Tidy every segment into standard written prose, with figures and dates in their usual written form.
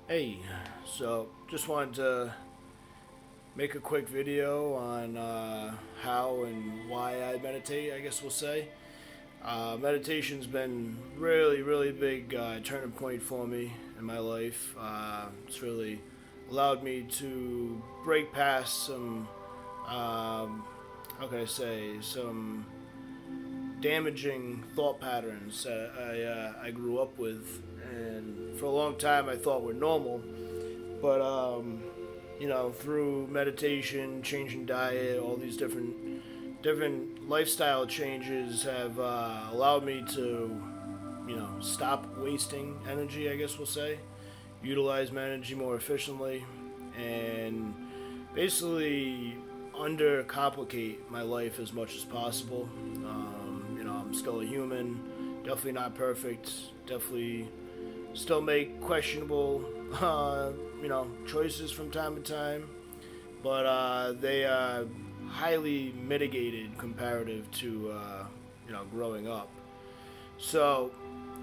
Hey, so just wanted to make a quick video on how and why I meditate, I guess we'll say. Meditation's been really, really big turning point for me in my life. It's really allowed me to break past some, how can I say, some damaging thought patterns that I grew up with, and for a long time I thought were normal. But through meditation, changing diet, all these different lifestyle changes have allowed me to, stop wasting energy. I guess we'll say, utilize my energy more efficiently, and basically undercomplicate my life as much as possible. I'm still a human, definitely not perfect, definitely still make questionable, choices from time to time, but they are highly mitigated comparative to, growing up. So,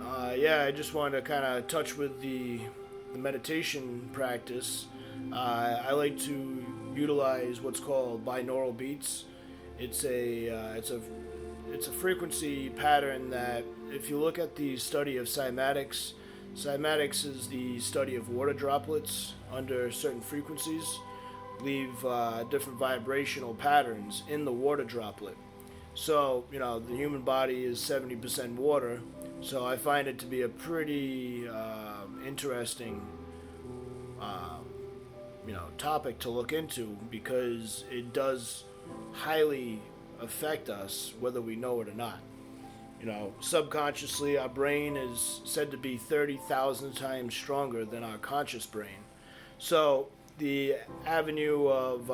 I just wanted to kind of touch with the meditation practice. I like to utilize what's called binaural beats. It's a frequency pattern that, if you look at the study of cymatics, cymatics is the study of water droplets under certain frequencies leave different vibrational patterns in the water droplet. So, the human body is 70% water, so I find it to be a pretty interesting, topic to look into because it does highly affect us whether we know it or not. Subconsciously, our brain is said to be 30,000 times stronger than our conscious brain. So, the avenue of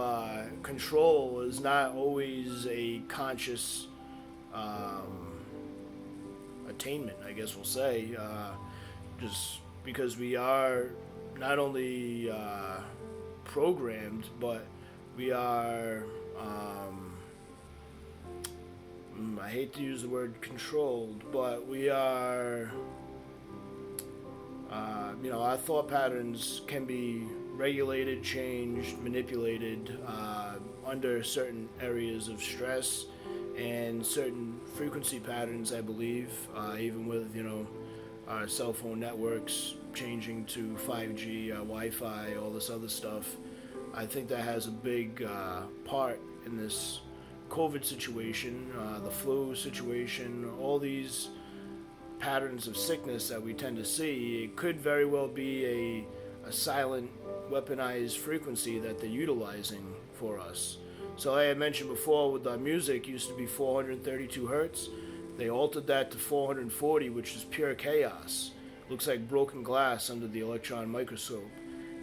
control is not always a conscious attainment, I guess we'll say, just because we are not only programmed, but we are. I hate to use the word controlled, but we are, our thought patterns can be regulated, changed, manipulated under certain areas of stress and certain frequency patterns, I believe, even with, our cell phone networks changing to 5G, Wi Fi, all this other stuff. I think that has a big part in this COVID situation, the flu situation, all these patterns of sickness that we tend to see. It could very well be a silent, weaponized frequency that they're utilizing for us. So, like I mentioned before, with the music, used to be 432 hertz. They altered that to 440, which is pure chaos. Looks like broken glass under the electron microscope,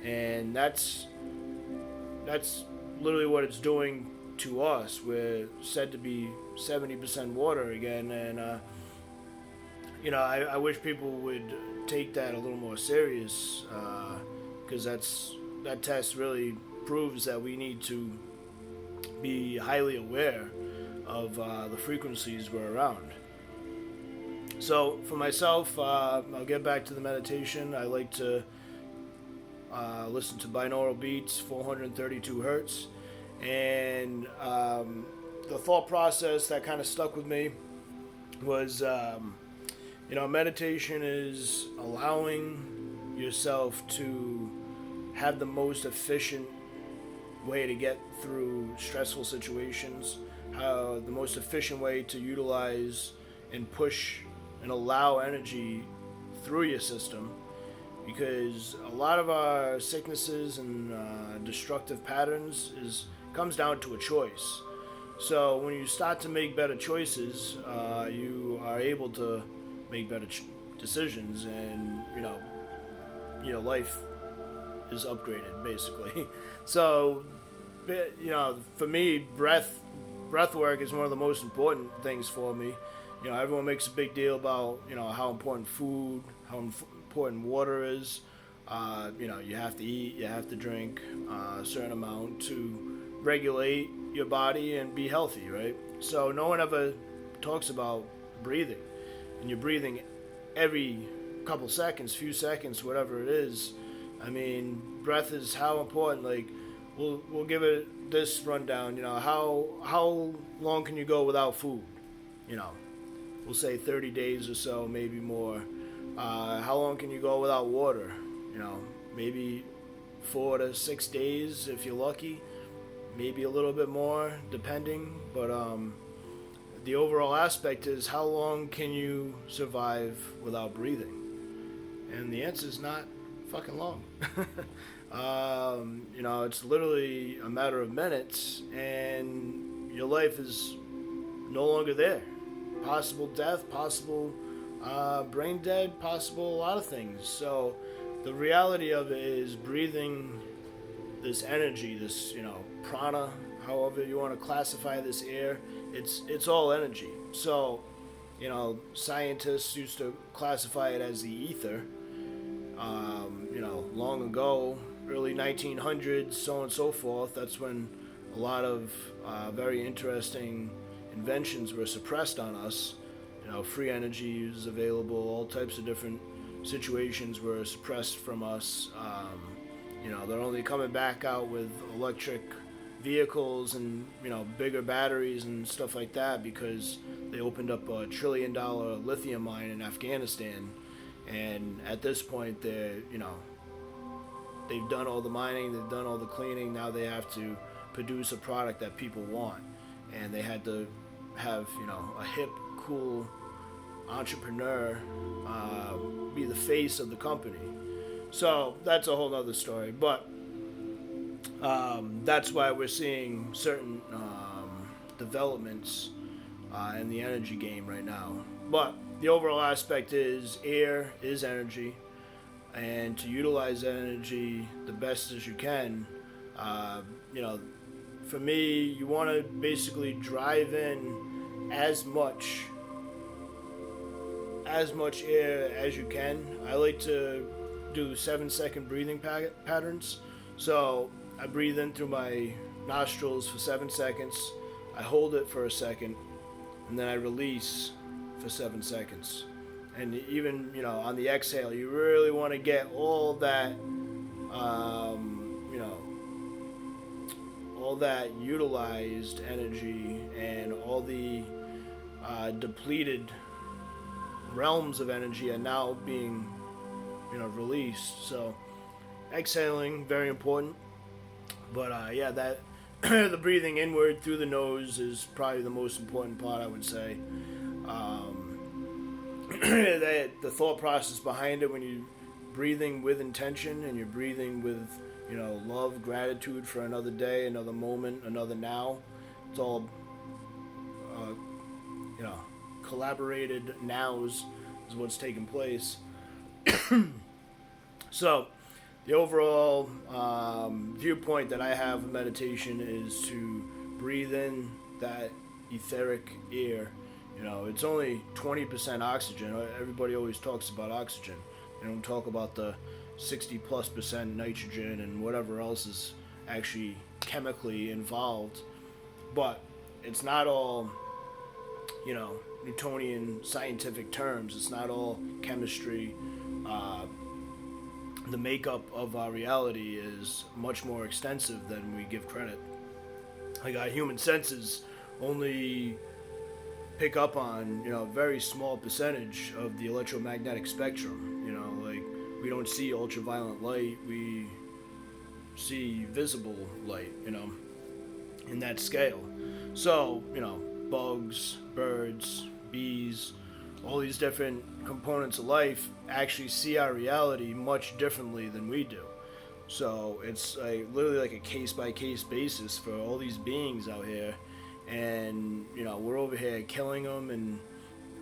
and that's literally what it's doing to us. We're said to be 70% water again, and I wish people would take that a little more serious, because that test really proves that we need to be highly aware of the frequencies we're around. So for myself, I'll get back to the meditation. I like to listen to binaural beats, 432 hertz. And the thought process that kind of stuck with me was, meditation is allowing yourself to have the most efficient way to get through stressful situations, how the most efficient way to utilize and push and allow energy through your system, because a lot of our sicknesses and destructive patterns comes down to a choice. So when you start to make better choices, you are able to make better decisions, and life is upgraded basically. So for me, breath work is one of the most important things for me. Everyone makes a big deal about how important food, how important water is. You have to eat, you have to drink a certain amount to regulate your body and be healthy, right? So no one ever talks about breathing, and you're breathing every couple seconds, few seconds, whatever it is. I mean, breath is how important. Like, we'll give it this rundown. You know, how long can you go without food? You know, we'll say 30 days or so, maybe more. How long can you go without water? You know, maybe 4 to 6 days if you're lucky. Maybe a little bit more, depending. But the overall aspect is how long can you survive without breathing? And the answer is not fucking long. You know, it's literally a matter of minutes, and your life is no longer there. Possible death, possible brain dead, possible a lot of things. So the reality of it is breathing this energy, this, you know, prana, however you want to classify this air, it's all energy. So, you know, scientists used to classify it as the ether. You know, long ago, early 1900s, so on and so forth. That's when a lot of very interesting inventions were suppressed on us. You know, free energy was available, all types of different situations were suppressed from us. You know, they're only coming back out with electric vehicles and, you know, bigger batteries and stuff like that because they opened up a $1 trillion lithium mine in Afghanistan. And at this point, they're, you know, they've done all the mining, they've done all the cleaning. Now they have to produce a product that people want. And they had to have, you know, a hip, cool entrepreneur be the face of the company. So that's a whole other story. But that's why we're seeing certain developments in the energy game right now. But the overall aspect is air is energy, and to utilize that energy the best as you can, you know, for me, you want to basically drive in as much air as you can. I like to do 7-second breathing patterns. So I breathe in through my nostrils for 7 seconds, I hold it for a second, and then I release for 7 seconds. And even, you know, on the exhale, you really want to get all that, you know, all that utilized energy and all the depleted realms of energy are now being, you know, released. So exhaling, very important. But yeah, that the breathing inward through the nose is probably the most important part, I would say. The thought process behind it, when you're breathing with intention and you're breathing with, you know, love, gratitude for another day, another moment, another now. It's all, you know, collaborated nows is what's taking place. So, the overall viewpoint that I have of meditation is to breathe in that etheric air. You know, it's only 20% oxygen. Everybody always talks about oxygen. They don't talk about the 60+% nitrogen and whatever else is actually chemically involved. But it's not all, you know, Newtonian scientific terms. It's not all chemistry. The makeup of our reality is much more extensive than we give credit. Like, our human senses only pick up on, you know, a very small percentage of the electromagnetic spectrum. You know, like, we don't see ultraviolet light, we see visible light, you know, in that scale. So, you know, bugs, birds, bees, all these different components of life actually see our reality much differently than we do. So it's literally like a case-by-case basis for all these beings out here. And, you know, we're over here killing them, and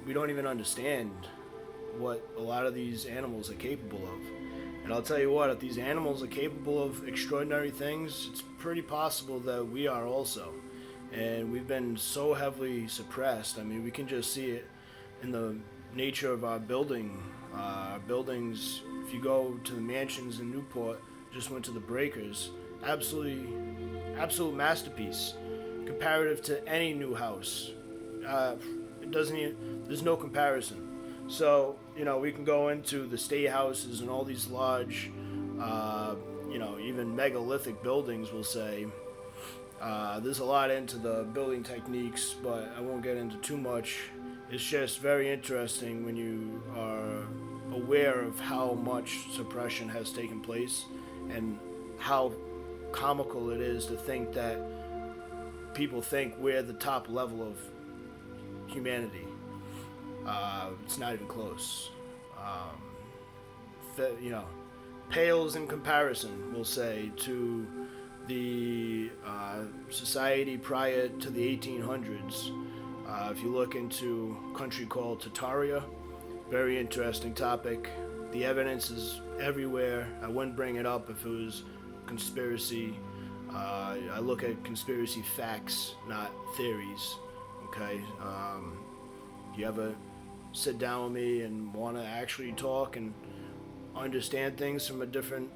we don't even understand what a lot of these animals are capable of. And I'll tell you what, if these animals are capable of extraordinary things, it's pretty possible that we are also. And we've been so heavily suppressed. I mean, we can just see it in the nature of our buildings. If you go to the mansions in Newport, just went to the Breakers, absolute masterpiece, comparative to any new house. It doesn't even, there's no comparison. So, you know, we can go into the state houses and all these large Even megalithic buildings will say. There's a lot into the building techniques, but I won't get into too much. It's just very interesting when you are aware of how much suppression has taken place and how comical it is to think that people think we're the top level of humanity. It's not even close. You know, pales in comparison, we'll say, to the society prior to the 1800s. If you look into a country called Tartaria, very interesting topic. The evidence is everywhere. I wouldn't bring it up if it was conspiracy. I look at conspiracy facts, not theories. Okay. You ever sit down with me and want to actually talk and understand things from a different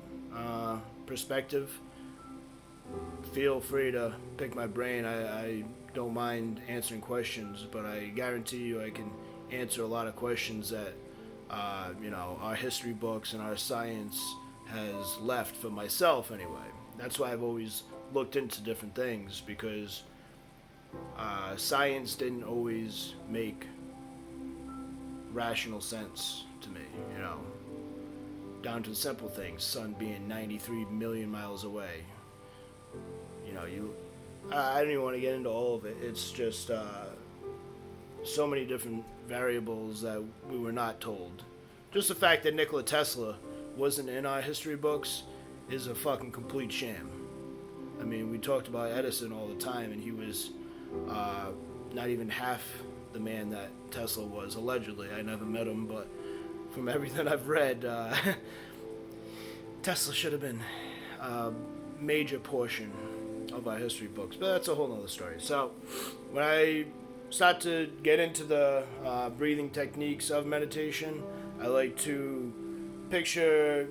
perspective, feel free to pick my brain. I don't mind answering questions, but I guarantee you I can answer a lot of questions that our history books and our science has left for myself anyway. That's why I've always looked into different things, because science didn't always make rational sense to me, down to the simple things, sun being 93 million miles away. I don't even want to get into all of it. It's just so many different variables that we were not told. Just the fact that Nikola Tesla wasn't in our history books is a fucking complete sham. I mean, we talked about Edison all the time, and he was not even half the man that Tesla was, allegedly. I never met him, but from everything I've read, Tesla should have been a major portion of our history books, but that's a whole nother story. So when I start to get into the breathing techniques of meditation, I like to picture,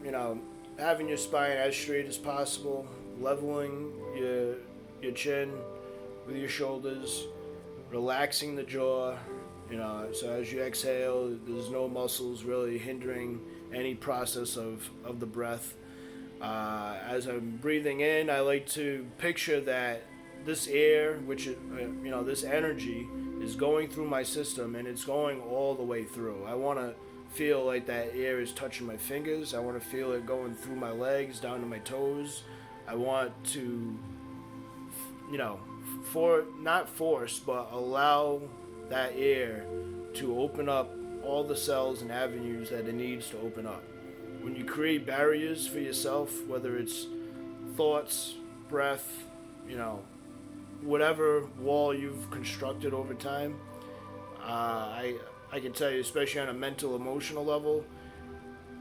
having your spine as straight as possible, leveling your chin with your shoulders, relaxing the jaw, so as you exhale, there's no muscles really hindering any process of the breath. As I'm breathing in, I like to picture that this air, which this energy is going through my system, and it's going all the way through. I want to feel like that air is touching my fingers. I want to feel it going through my legs, down to my toes. I want to, not force, but allow that air to open up all the cells and avenues that it needs to open up. When you create barriers for yourself, whether it's thoughts, breath, whatever wall you've constructed over time, I can tell you, especially on a mental, emotional level,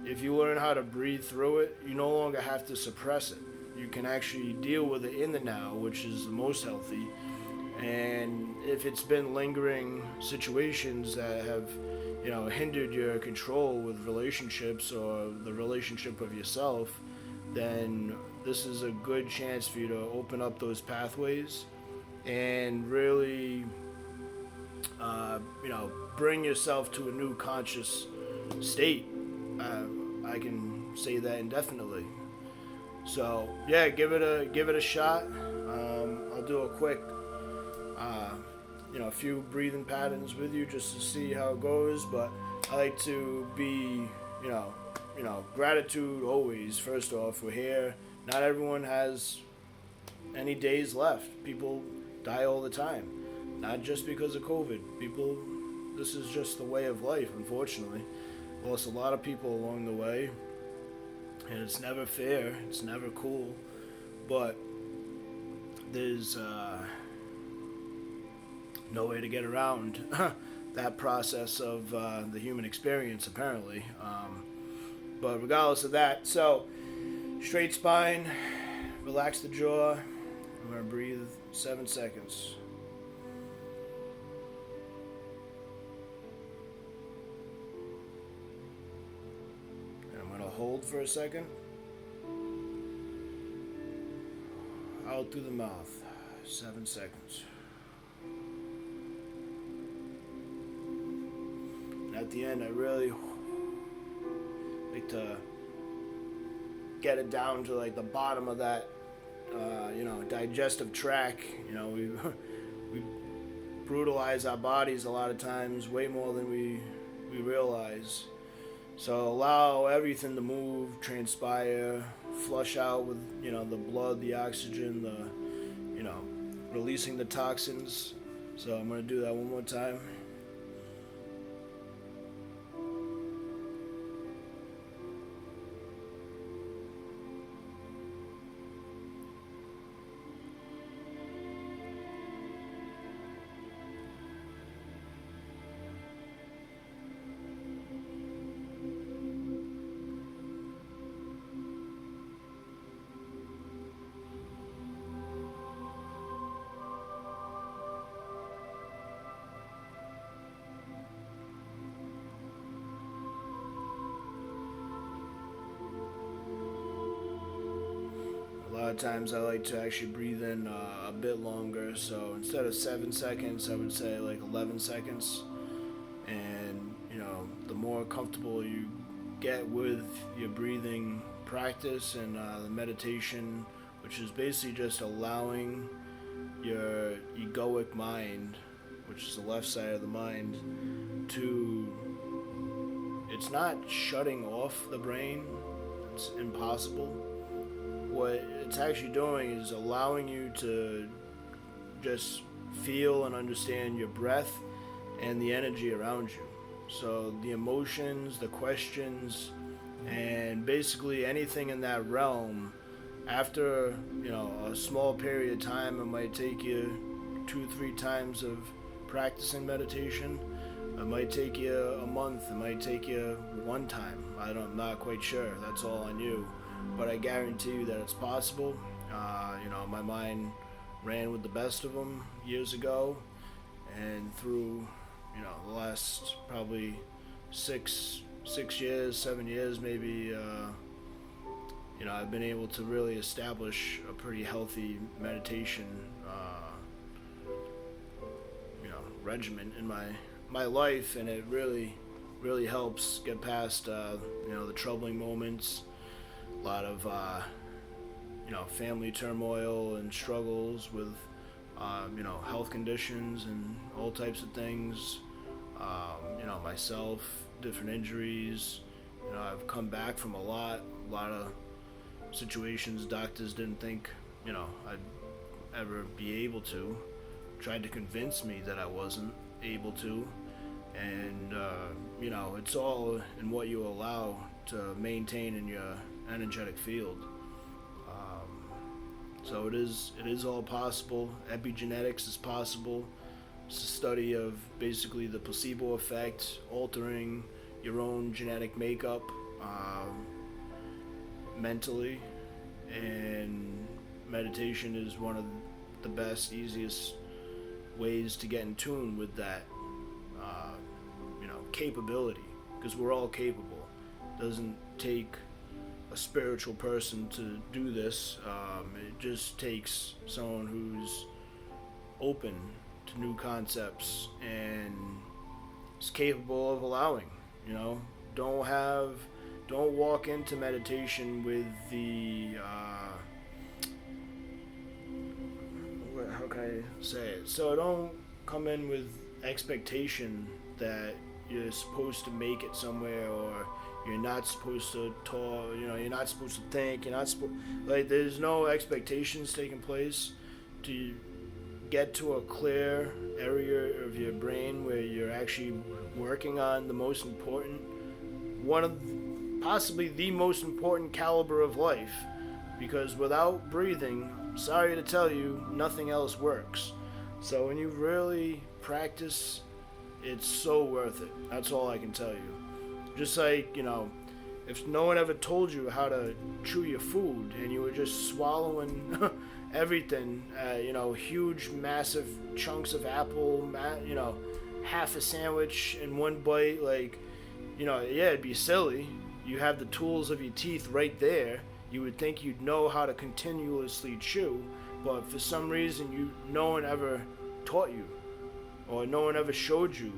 if you learn how to breathe through it, you no longer have to suppress it. You can actually deal with it in the now, which is the most healthy. And if it's been lingering situations that have hindered your control with relationships or the relationship of yourself, then this is a good chance for you to open up those pathways and really, bring yourself to a new conscious state. I can say that indefinitely. So yeah, give it a shot. I'll do a quick, a few breathing patterns with you just to see how it goes. But I like to be, gratitude always. First off, we're here. Not everyone has any days left. People die all the time. Not just because of COVID. This is just the way of life, unfortunately. Lost a lot of people along the way. And it's never fair. It's never cool. But there's no way to get around that process of the human experience, apparently. But regardless of that, so straight spine, relax the jaw. I'm going to breathe 7 seconds. And I'm going to hold for a second. Out through the mouth. 7 seconds. And at the end, I really like to get it down to like the bottom of that, digestive tract. We brutalize our bodies a lot of times, way more than we realize. So allow everything to move, transpire, flush out with, the blood, the oxygen, releasing the toxins. So I'm going to do that one more time. A lot of times I like to actually breathe in a bit longer, so instead of 7 seconds, I would say like 11 seconds. And, the more comfortable you get with your breathing practice and the meditation, which is basically just allowing your egoic mind, which is the left side of the mind, it's not shutting off the brain. It's impossible. What it's actually doing is allowing you to just feel and understand your breath and the energy around you. So the emotions, the questions, and basically anything in that realm, after, a small period of time, it might take you 2-3 times of practicing meditation. It might take you a month. It might take you one time. I'm not quite sure. That's all on you. But I guarantee you that it's possible. My mind ran with the best of them years ago, and through, the last probably 6 years, 7 years maybe, I've been able to really establish a pretty healthy meditation, regimen in my life, and it really, really helps get past, the troubling moments. A lot of family turmoil and struggles with health conditions and all types of things. Myself, different injuries. I've come back from a lot of situations doctors didn't think I'd ever be able to. Tried to convince me that I wasn't able to. And it's all in what you allow to maintain in your energetic field. So it is all possible. Epigenetics is possible. It's a study of basically the placebo effect, altering your own genetic makeup mentally, and meditation is one of the best, easiest ways to get in tune with that capability, because we're all capable. It doesn't take a spiritual person to do this. It just takes someone who's open to new concepts and is capable of allowing. Don't walk into meditation with the how can I say it? So don't come in with expectation that you're supposed to make it somewhere, or you're not supposed to talk, you're not supposed to think, there's no expectations taking place to get to a clear area of your brain where you're actually working on the most important, possibly the most important caliber of life. Because without breathing, sorry to tell you, nothing else works. So when you really practice, it's so worth it. That's all I can tell you. Just like, if no one ever told you how to chew your food and you were just swallowing everything, huge, massive chunks of apple, half a sandwich in one bite, it'd be silly. You have the tools of your teeth right there. You would think you'd know how to continuously chew, but for some reason no one ever taught you, or no one ever showed you.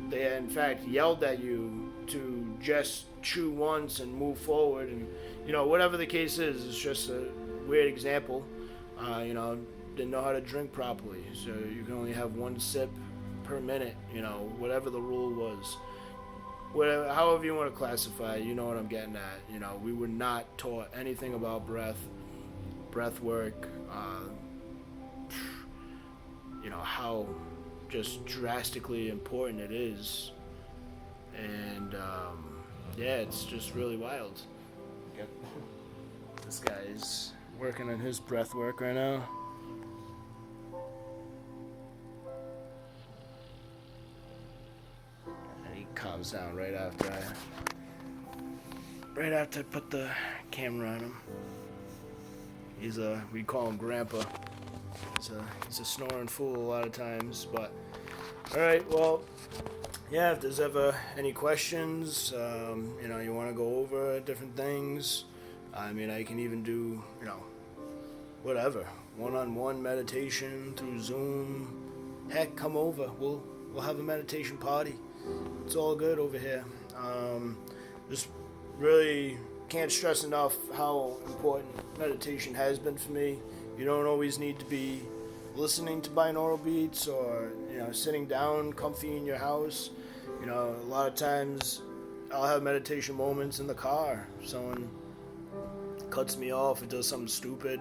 They in fact yelled at you to just chew once and move forward, and whatever the case is, it's just a weird example. Didn't know how to drink properly, so you can only have one sip per minute. Whatever the rule was, whatever, however you want to classify it, you know what I'm getting at. We were not taught anything about breath work. How just drastically important it is, and it's just really wild. Yep. This guy's working on his breath work right now. And he calms down right after I put the camera on him. We call him Grandpa. He's a snoring fool a lot of times, but alright, well, yeah, if there's ever any questions, you want to go over different things, I can even do, whatever, one-on-one meditation through Zoom. Heck, come over, we'll have a meditation party. It's all good over here. Just really can't stress enough how important meditation has been for me. You don't always need to be listening to binaural beats or sitting down comfy in your house. A lot of times I'll have meditation moments in the car. Someone cuts me off or does something stupid.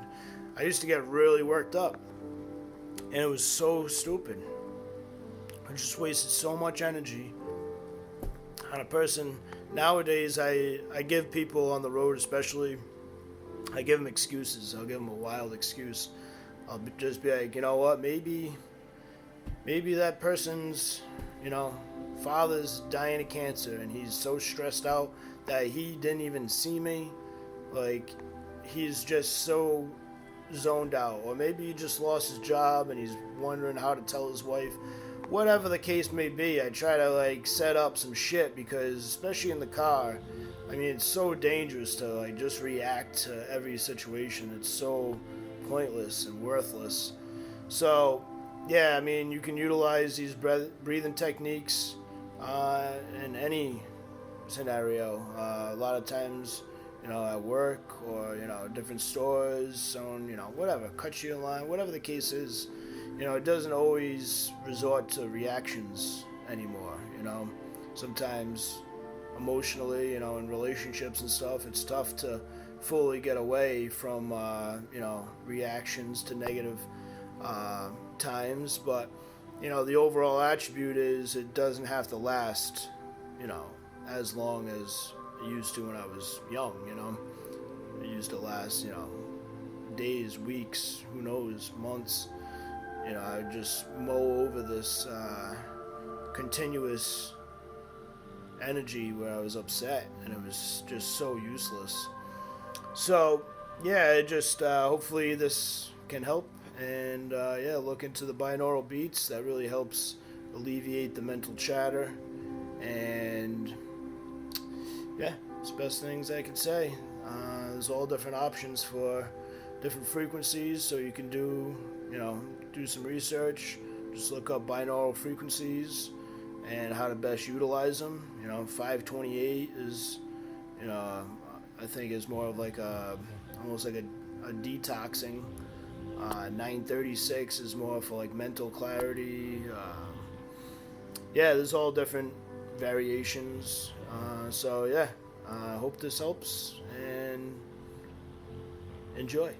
I used to get really worked up, and it was so stupid. I just wasted so much energy on a person. Nowadays I give people on the road, especially, I give them excuses. I'll give them a wild excuse. I'll just be like, you know what, maybe that person's, father's dying of cancer, and he's so stressed out that he didn't even see me. Like, he's just so zoned out. Or maybe he just lost his job and he's wondering how to tell his wife. Whatever the case may be, I try to set up some shit, because especially in the car, it's so dangerous to just react to every situation. It's so pointless and worthless. So yeah, you can utilize these breathing techniques in any scenario. A lot of times, at work or different stores, someone whatever cuts you in line, whatever the case is. It doesn't always resort to reactions anymore. Sometimes emotionally, in relationships and stuff, it's tough to fully get away from reactions to negative times. But the overall attribute is it doesn't have to last as long as it used to when I was young. It used to last days, weeks, who knows, months. I would just mow over this continuous energy where I was upset, and it was just so useless. So yeah, it just hopefully this can help, and look into the binaural beats. That really helps alleviate the mental chatter, and yeah, it's the best things I can say. There's all different options for different frequencies, so you can do some research. Just look up binaural frequencies and how to best utilize them. 528 is, I think is more of almost like a detoxing. 936 is more for mental clarity. There's all different variations. So yeah, I hope this helps, and enjoy.